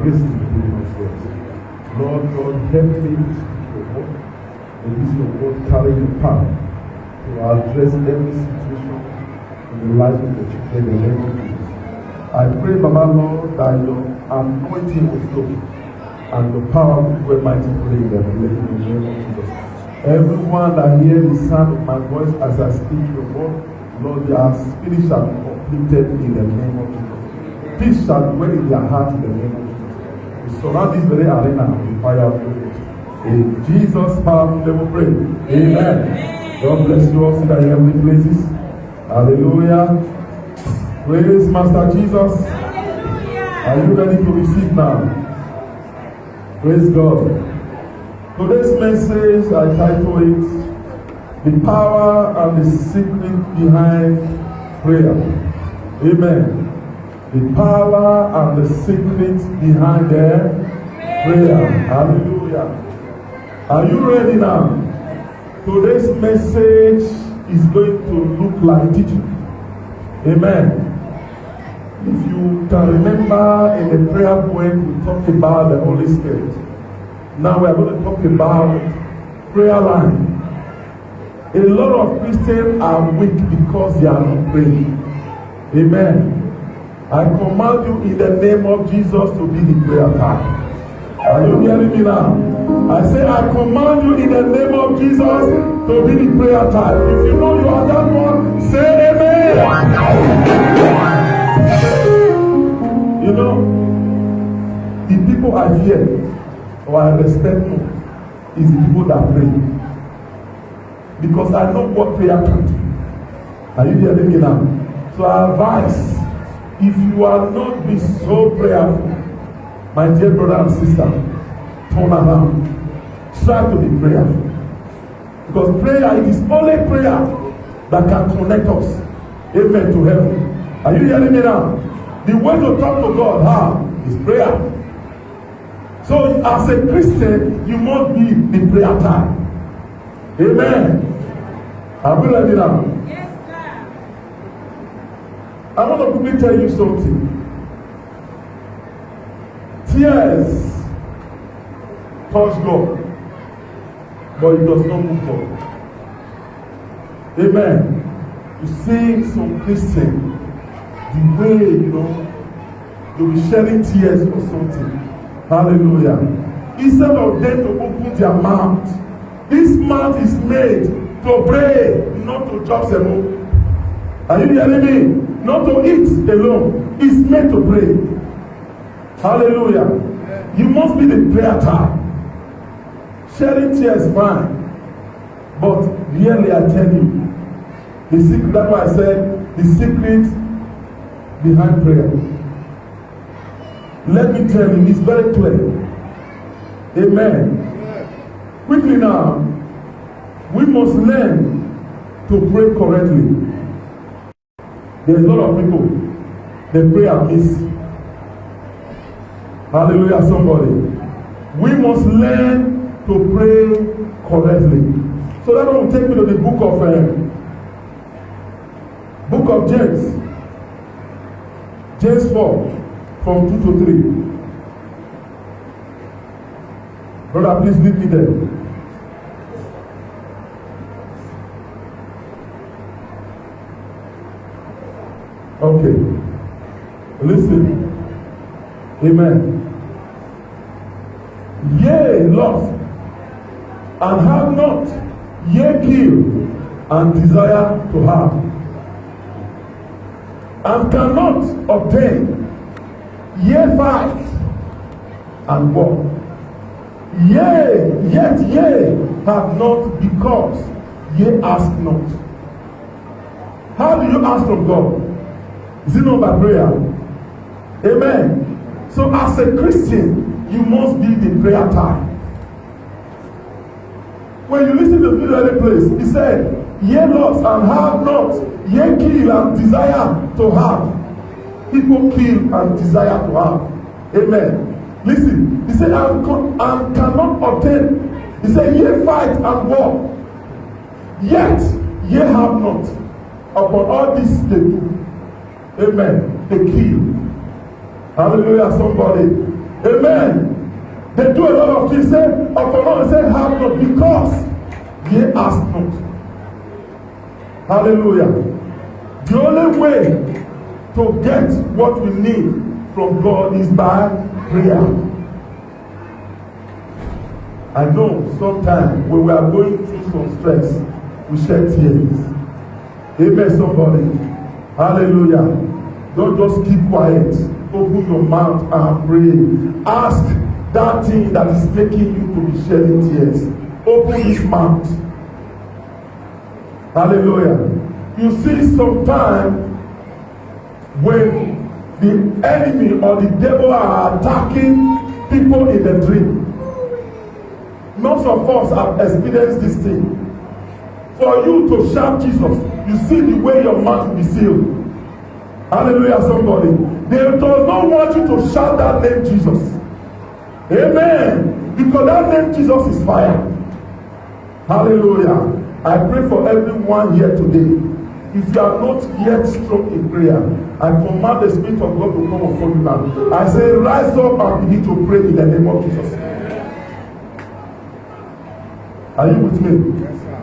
grace to be giving us words. Lord God, help me to walk in this your word, carry your power to address every situation in the life of the children in the name of Jesus. I pray, Baba Lord, that your anointing will flow and the power will be mightily in the name of Jesus. Everyone that hears the sound of my voice as I speak your word, Lord, their spirit shall be completed in the name of Jesus. Peace shall dwell in their heart in the name of Jesus. We surround this very arena with fire of the Lord. In Jesus' powerful name we pray. Amen. God bless you all in the heavenly places. Hallelujah. Praise Master Jesus. Are you ready to receive now? Praise God. Today's message, I title it, The Power and the Secret Behind Prayer. Amen. The power and the secret behind the prayer. Hallelujah. Are you ready now? Today's message is going to look like teaching. Amen. If you can remember in the prayer point, we talked about the Holy Spirit. Now we are going to talk about prayer line. A lot of Christians are weak because they are not praying. Amen. I command you in the name of Jesus to be the prayer time. Are you hearing me now? I say I command you in the name of Jesus to be the prayer time. If you know you are that one, say amen. You know, the people I fear or I respect more is the people that pray. Because I know what prayer can do. Are you hearing me now? So I advise, if you are not be so prayerful, my dear brother and sister, turn around. Try to be prayerful. Because prayer, it is only prayer that can connect us. Amen, to heaven. Are you hearing me now? The way to talk to God, is prayer. So as a Christian, you must be the prayer time. Amen. Are we ready now? Yes, sir. I want to quickly tell you something. Tears touch God, but it does not move God. Amen. You see some Christians, the way, they'll be shedding tears or something. Hallelujah. Instead of them to open their mouth, this mouth is made to pray, not to chop them. Are you hearing me? Not to eat alone. It's made to pray. Hallelujah. You must be the prayer time. Shedding tears fine. But really I tell you, the secret, that's why I said, the secret behind prayer. Let me tell you, it's very clear. Amen. Quickly now, we must learn to pray correctly. There's a lot of people, they pray amiss. Hallelujah, somebody. We must learn to pray correctly. So that will take me to the book of James. James 4. From 2 to 3. Brother, please lead me there. Okay. Listen. Amen. Yea, lost, and have not, yea, killed, and desire to have, and cannot obtain, yea, fight and war. Yea, yet ye have not, because ye ask not. How do you ask from God? Is it not by prayer? Amen. So as a Christian, you must be the prayer time. When you listen to the other place, he said, ye lost and have not, ye kill and desire to have. People kill and desire to have. Amen. Listen, he said, and cannot obtain. He said, ye fight and war, yet ye have not. Upon all this they do. Amen. They kill. Hallelujah, somebody. Amen. They do a lot of things. Say, upon all, say, have not, because ye ask not. Hallelujah. The only way to get what we need from God is by prayer. I know sometimes when we are going through some stress, we shed tears. Amen, somebody. Hallelujah. Don't just keep quiet. Open your mouth and pray. Ask that thing that is making you to be shedding tears. Open his mouth. Hallelujah. You see, sometimes when the enemy or the devil are attacking people in the dream, most of us have experienced this thing. For you to shout Jesus, you see the way your mouth will be sealed. Hallelujah, somebody. They do not want you to shout that name Jesus. Amen. Because that name Jesus is fire. Hallelujah. I pray for everyone here today. If you are not yet strong in prayer, I command the Spirit of God to come upon you now. I say, rise up and begin to pray in the name of Jesus. Are you with me? Yes, sir.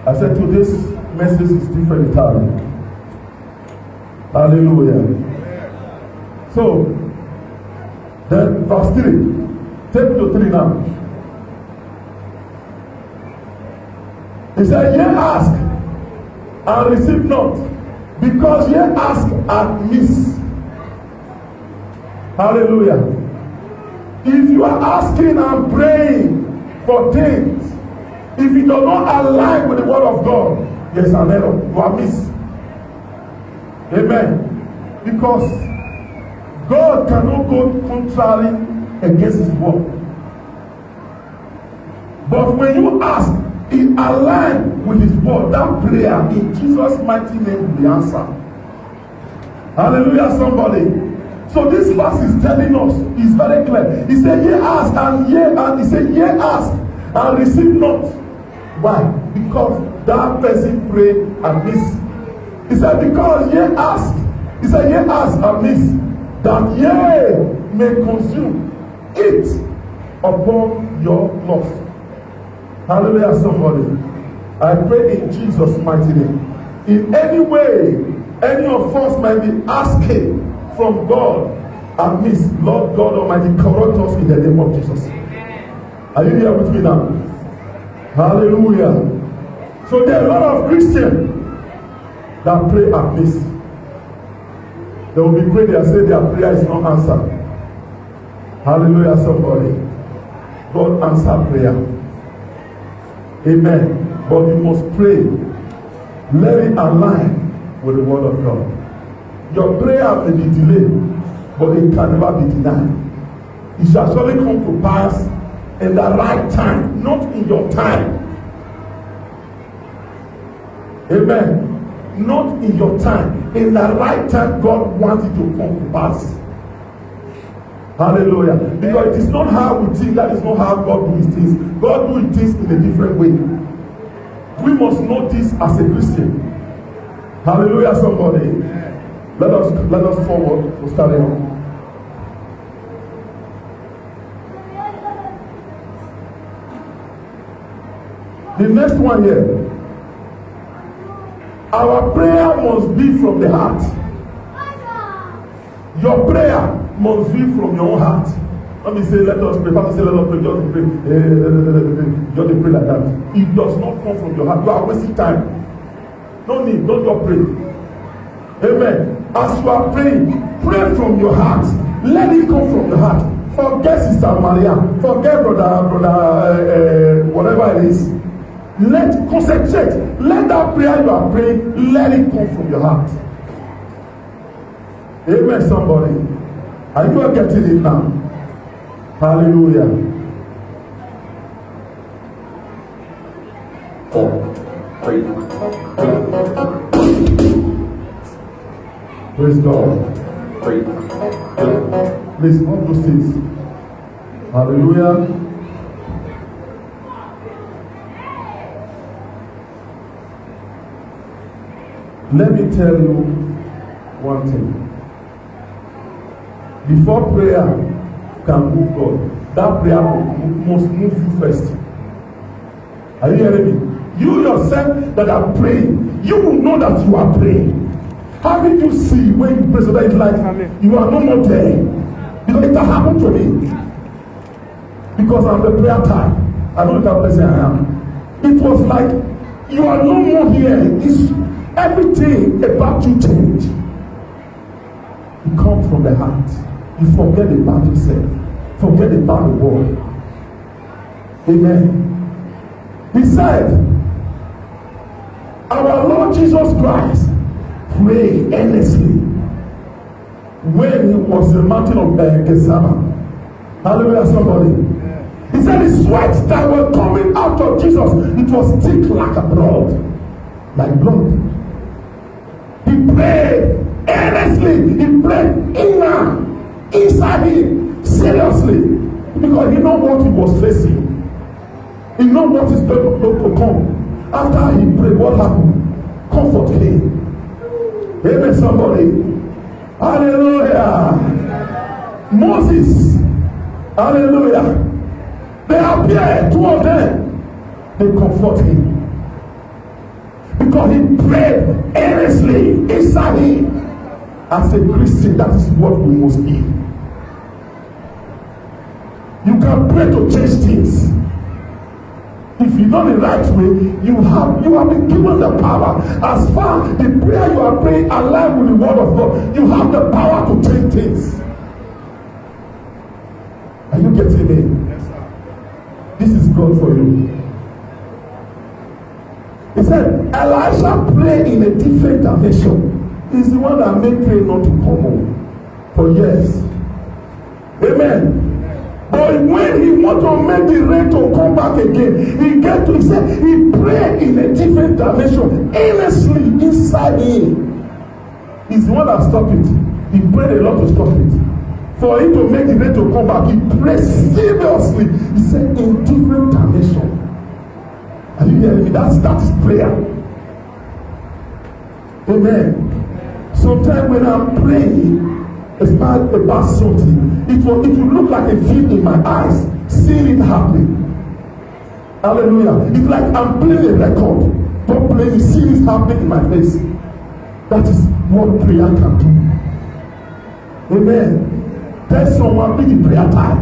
I said today's message is different entirely. Hallelujah. So, then verse 3. Take to 3 now. He said, ye ask and receive not, because ye ask and miss. Hallelujah. If you are asking and praying for things, if it does not align with the word of God, there's an error. You are miss. Amen. Because God cannot go contrary against his word. But when you ask, it aligns with his word. That prayer in Jesus' mighty name will be answered. Hallelujah, somebody. So this verse is telling us, it's very clear. He said, ye ask and he said, ye ask and receive not. Why? Because that person pray and miss. He said, because ye ask. He said, ye ask and miss, that ye may consume it upon your lust. Hallelujah, somebody. I pray in Jesus' mighty name. In any way, any of us might be asking from God and miss, Lord God Almighty, correct us in the name of Jesus. Are you here with me now? Hallelujah. So there are a lot of Christians that pray and miss. They will be praying and say their prayer is not answered. Hallelujah, somebody. God answered prayer. Amen. But you must pray. Let it align with the word of God. Your prayer may be delayed, but it can never be denied. It shall surely come to pass in the right time, not in your time. Amen. Not in your time. In the right time, God wants it to come to pass. Hallelujah. Because it is not how we think, that is not how God does things. God does things in a different way. We must know this as a Christian. Hallelujah, somebody. Let us forward to start on. The next one here. Our prayer must be from the heart. Your prayer must be from your own heart. Let me say, let us pray. Pastor say, let us pray. Just pray. Just pray like that. It does not come from your heart. You are wasting time. No need. Don't just pray. Amen. As you are praying, pray from your heart. Let it come from your heart. Forget Sister Maria. Forget brother, whatever it is. Concentrate. Let that prayer you are praying, let it come from your heart. Amen, somebody. Are you getting it now? Hallelujah. 4, 3, 2. Praise God. 3, 2. Please, all those things. Hallelujah. Let me tell you one thing. Before prayer can move God, that prayer must move you first. Are you hearing me? You yourself that are praying, you will know that you are praying. How did you see when you pray so that it's like you are no more there? Because it has happened to me. Because I'm the prayer time. I know that person I am. It was like you are no more here. It's everything about you change. It comes from the heart. You forget about yourself. Forget about the world. Amen. He said, our Lord Jesus Christ prayed earnestly when he was in the mountain of Gethsemane. Hallelujah, somebody. He said the sweats that were coming out of Jesus, it was thick like a blood. Like blood. He prayed earnestly. He prayed inside him, seriously. Because he knew what he was facing. He knew what is going to come. After he prayed, what happened? Comfort came. Amen, somebody. Hallelujah. Moses. Hallelujah. They appear, two of them. They comfort him. Because he prayed earnestly inside him. As a Christian, that is what we must be. You can pray to change things. If you know the right way, you have been given the power. As far the prayer you are praying align with the word of God, you have the power to change things. Are you getting me? Yes, sir. This is God for you. He said, Elisha prayed in a different dimension. He's the one that made prayer not to come home for years. Amen. But when he want to make the rain to come back again, he said he prayed in a different dimension, earnestly inside him. He's the one that stopped it. He prayed a lot to stop it. For him to make the rain to come back, he prayed seriously. He said in different dimension. Are you hearing me? That is prayer. Amen. Sometimes when I'm praying about something, it will look like a film in my eyes, seeing it happening. Hallelujah. It's like I'm playing a record, but playing, seeing it happening in my face. That is what prayer can do. Amen. Tell someone, be the prayer time.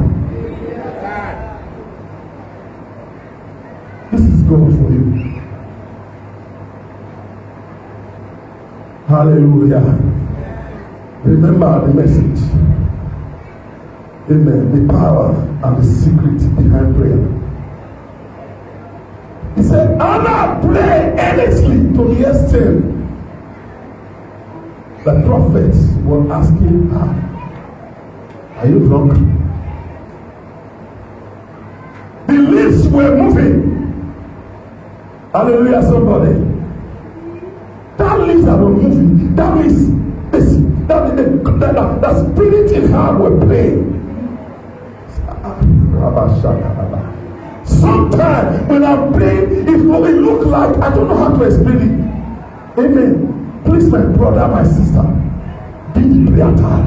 This is God for you. Hallelujah. Remember the message. Amen. The power and the secret behind prayer. He said, Anna prayed earnestly to the extent the prophets were asking her, are you drunk? The leaves were moving. Hallelujah, somebody. That leaves that were moving. That means the spirit in her were praying. Sometimes when I'm praying, it look like I don't know how to explain it. Amen. Please, my brother, my sister, be the prayer time.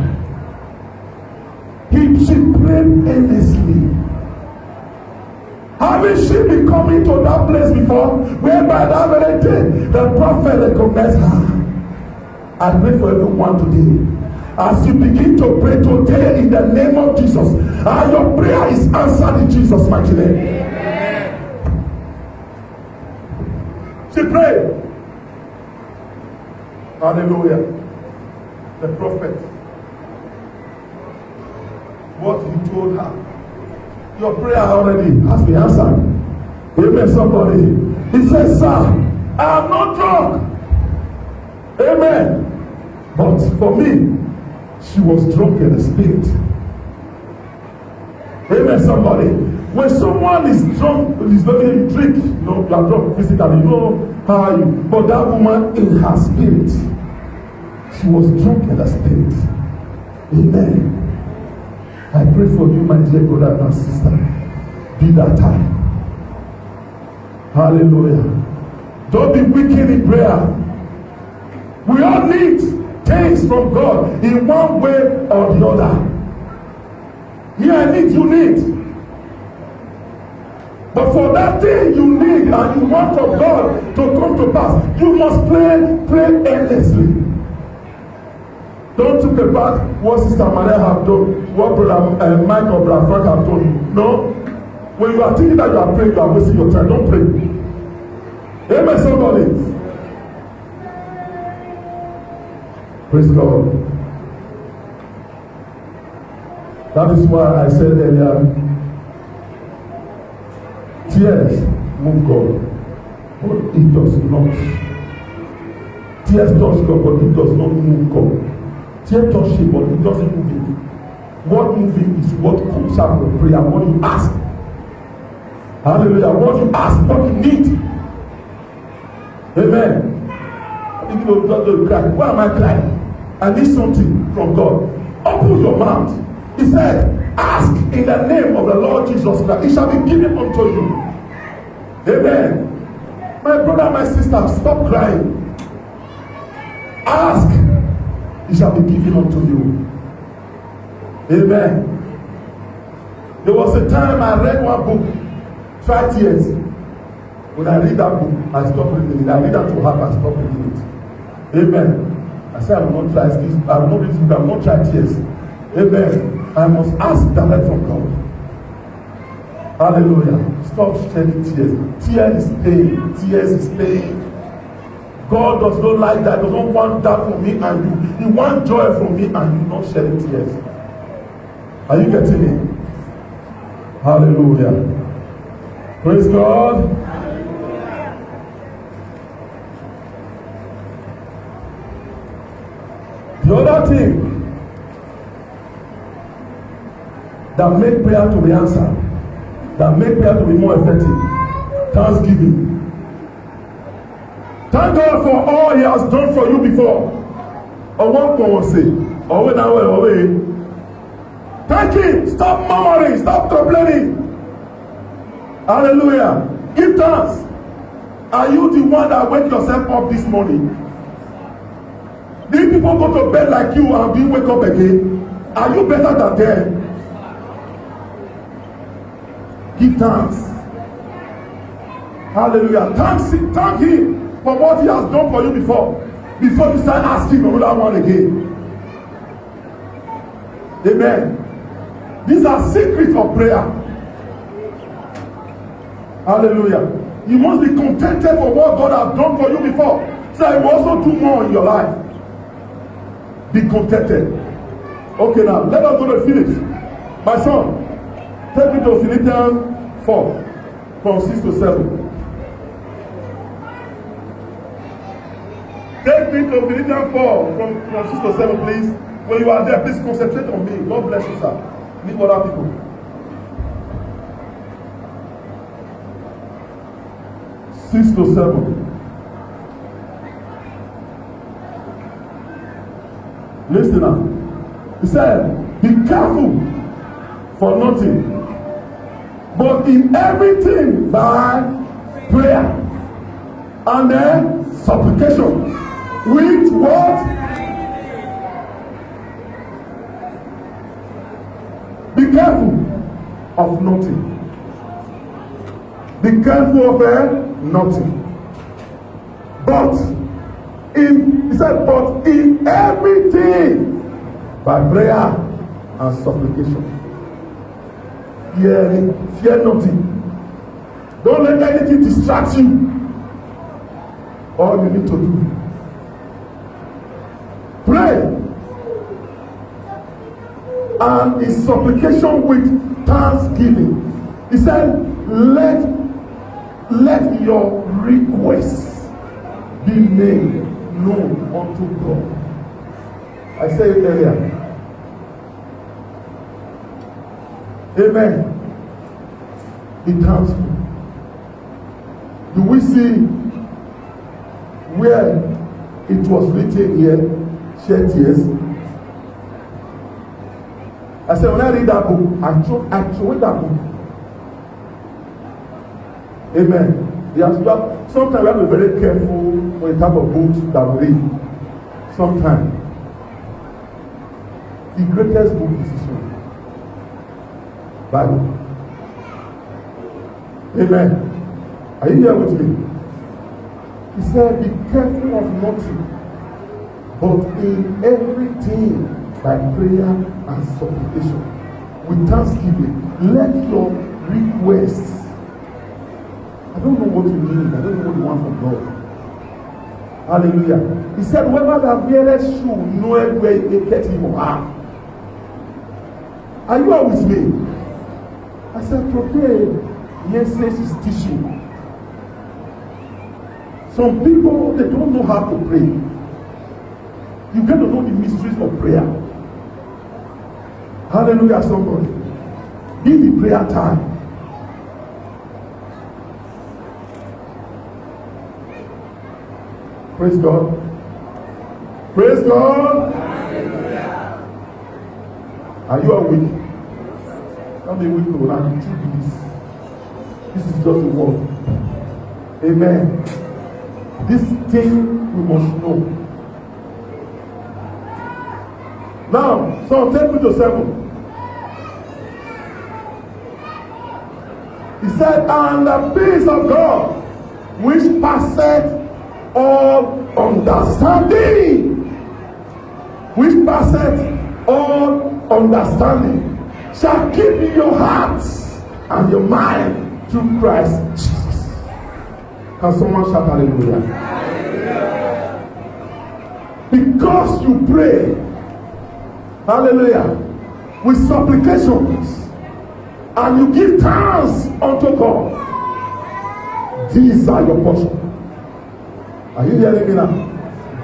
She prayed earnestly. Haven't she been coming to that place before? Whereby that very day the prophet recognized her. I pray for everyone today. As you begin to pray today in the name of Jesus, your prayer is answered in Jesus' mighty name. Amen. She prayed. Hallelujah. The prophet, what he told her, your prayer already has been answered. Amen, somebody. He says, sir, I am not drunk. Amen. But for me, she was drunk in the spirit. Amen, somebody. When someone is drunk, is very drink, you are drunk physically, how are you? But that woman in her spirit, she was drunk in the spirit. Amen. I pray for you, my dear brother and sister. Be that time. Hallelujah. Don't be wicked in prayer. We all need things from God in one way or the other. Yeah, you need. But for that thing you need and you want for God to come to pass, you must pray earnestly. Don't talk about what Sister Maria have done, what Brother Mike or Brother Frank have done you. No. When you are thinking that you are praying, you are wasting your time. Don't pray. Amen, somebody. Praise God. That is why I said earlier, tears move God, but it does not. Tears touch God, but it does not move God. Tears touch him, but it doesn't move him. What moves him is what comes out of prayer, what you ask. Hallelujah. What you ask, what you need. Amen. You know, don't cry. Why am I crying? I need something from God. Open your mouth. He said, ask in the name of the Lord Jesus Christ. It shall be given unto you. Amen. My brother, my sister, stop crying. Ask. It shall be given unto you. Amen. There was a time I read one book, 5 years. When I read that book, I stopped reading it. I read that to half, I stopped reading it. Amen. I said, I will not try this. I will not read it. I will not try tears. Amen. I must ask direct from God. Hallelujah. Stop shedding tears. Tears is pain. Tears is pain. God does not like that. He does not want that from me and you. He wants joy from me and you not shedding tears. Are you getting me? Hallelujah. Praise God. The other thing that make prayer to be answered, that make prayer to be more effective, thanksgiving. Thank God for all He has done for you before. Or one can say, or when I went away. Thank Him. Stop murmuring. Stop complaining. Hallelujah. Give thanks. Are you the one that wake yourself up this morning? Did people go to bed like you and you wake up again? Are you better than them? Give thanks. Hallelujah. Thank Him for what He has done for you before you start asking another one again. Amen. These are secrets of prayer. Hallelujah. You must be contented for what God has done for you before, so He will also do more in your life. Be contented. Okay, now let us go to Philippians. My son, take me to Philippians 4 from 6 to 7. Take me to Philippians 4 from 6 to 7, please. When you are there, please concentrate on me. God bless you, sir. Leave other people. Six to 7. Listen now. He said, be careful for nothing, but in everything by prayer and then supplication with what? Be careful of nothing. Be careful of nothing. He said, but in everything by prayer and supplication. Fear nothing. Don't let anything distract you. All you need to do, pray and in supplication with thanksgiving. He said, let your requests be made known unto God. I said it earlier. Amen. Be thankful. Do we see where it was written here, shed tears? I said, when I read that book, I throw that book. Amen. Sometimes we have to be very careful with the type of books that we read. Sometimes. The greatest book is this one. Bible. Amen. Are you here with me? He said, be careful of nothing, but in everything by prayer and supplication with thanksgiving let your requests. I don't know what you mean. I don't know what you want from God. Hallelujah. He said, whoever that beareth should know where he get him or her. Are you all with me? I said, today, message is teaching. Some people, they don't know how to pray. You get to know the mysteries of prayer. Hallelujah, somebody. Be the prayer time. Praise God. Praise God. Hallelujah. Are you awake? Don't be weak, Lord. This is just the word. Amen. This thing we must know. Now, so take me to 7. He said, and the peace of God, which passeth all understanding, shall keep your hearts and your mind through Christ Jesus. Can someone shout hallelujah? Hallelujah. Because you pray, hallelujah, with supplications, and you give thanks unto God, these are your portion. Are you hearing me now?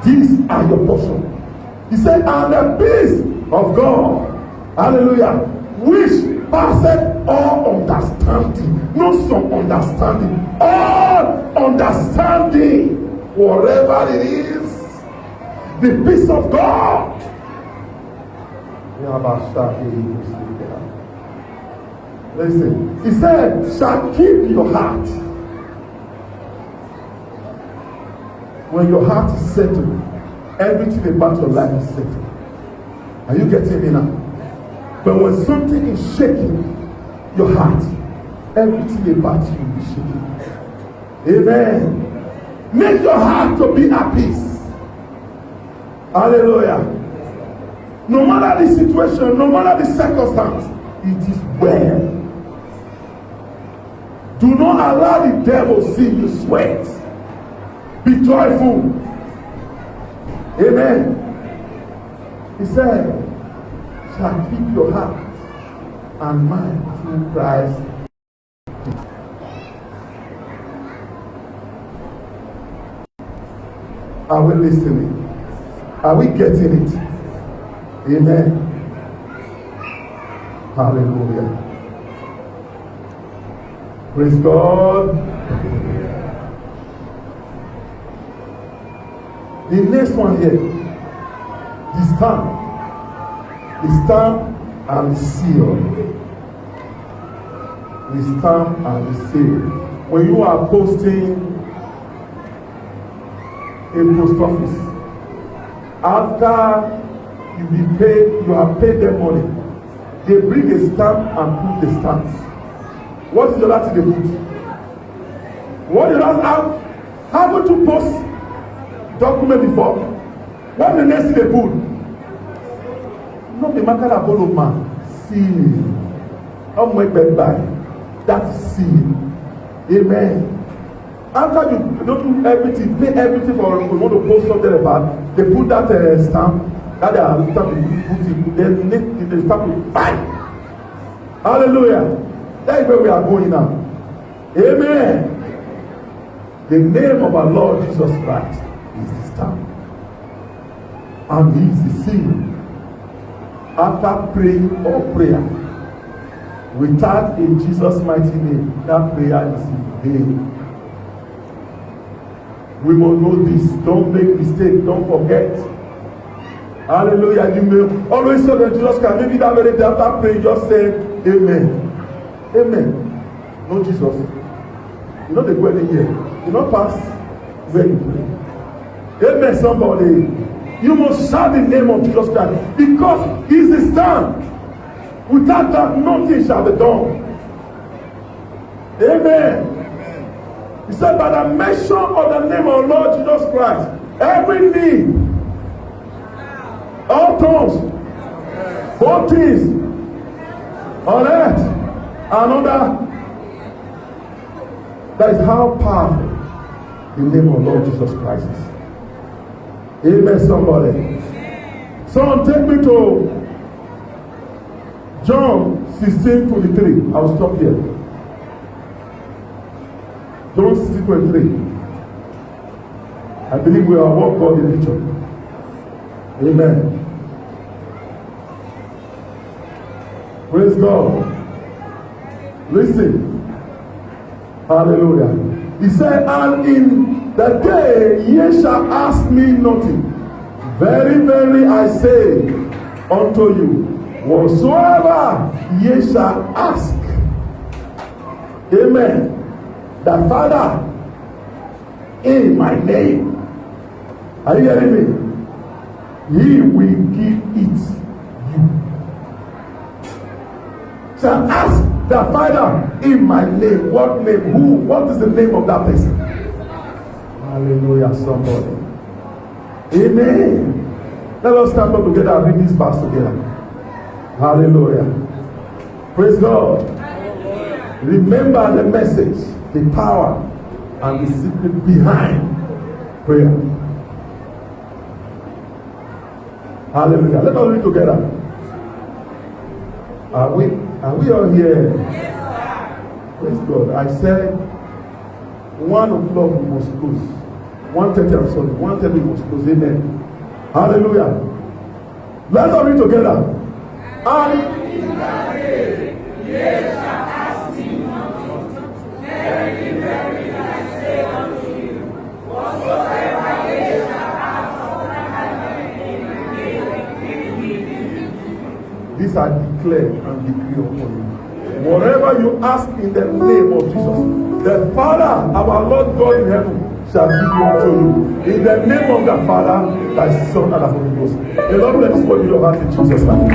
These are your portion. He said, and the peace of God, hallelujah, which passeth all understanding, not some understanding, all understanding, whatever it is, the peace of God. Listen, he said, shall keep your heart. When your heart is settled, everything about your life is settled. Are you getting me now? But when something is shaking your heart, everything about you will be shaking. Amen. Make your heart to be at peace. Hallelujah. No matter the situation, no matter the circumstance, it is well. Do not allow the devil to see you sweat. Be joyful. Amen. He said, shall keep your heart and mind through Christ. Are we listening? Are we getting it? Amen. Hallelujah. Praise God. The next one here, the stamp and the seal. The stamp and the seal. When you are posting a post office, after you have paid them money, they bring a stamp and put the stamp. What is the last thing they put? What is the last? Haven't you post document before? What the next thing they put? Not the matter of all man. Seal. Don't make bed by. That's seal. Amen. After you don't do everything, pay everything for you want to post something about, they put that stamp, that they are stamp, then they stamp with fine. Hallelujah. That is where we are going now. Amen. The name of our Lord Jesus Christ is the stamp, and he is the seal. After praying all prayer without in Jesus' mighty name, that prayer is in vain. We must know this. Don't make mistake. Don't forget. Hallelujah. You may always say that Jesus can. Maybe that very day after praying, just say amen. Amen. No Jesus. You know they go anywhere. You not pass where you pray. Amen, somebody. You must shout the name of Jesus Christ because he's the stand. Without that, nothing shall be done. Amen. He said, by the mention of the name of Lord Jesus Christ, every knee, all tongues, both things on earth and under. That is how powerful the name of Lord Jesus Christ is. Amen, somebody. Someone take me to John 16:23. I will stop here. John 16:23. I believe we are what God in nature. Amen. Praise God. Listen. Hallelujah. He said, and in the day ye shall ask me nothing. Very, very I say unto you, whatsoever ye shall ask. Amen. The Father in my name. Are you hearing me? He will give it you. Shall ask the Father in my name. What name? Who? What is the name of that person? Hallelujah, somebody. Amen. Let us stand up together and read this verse together. Hallelujah. Praise God. Remember the message, the power, and the secret behind prayer. Hallelujah. Let us read together. Are we all here? Praise God. I said 1 o'clock we must close. 1:30, I'm sorry. 1:30 we must close. Amen. Hallelujah. Let us read together. And in that day, ye shall ask me nothing. Very, very, I say unto you, whatsoever ye shall ask of my name, these are declared and decreed upon you. Whatever you ask in the name of Jesus, the Father, our Lord God in heaven, shall give you unto you. In the name of the Father, the Son, and the Holy Ghost. The Lord bless you for your heart in Jesus' name.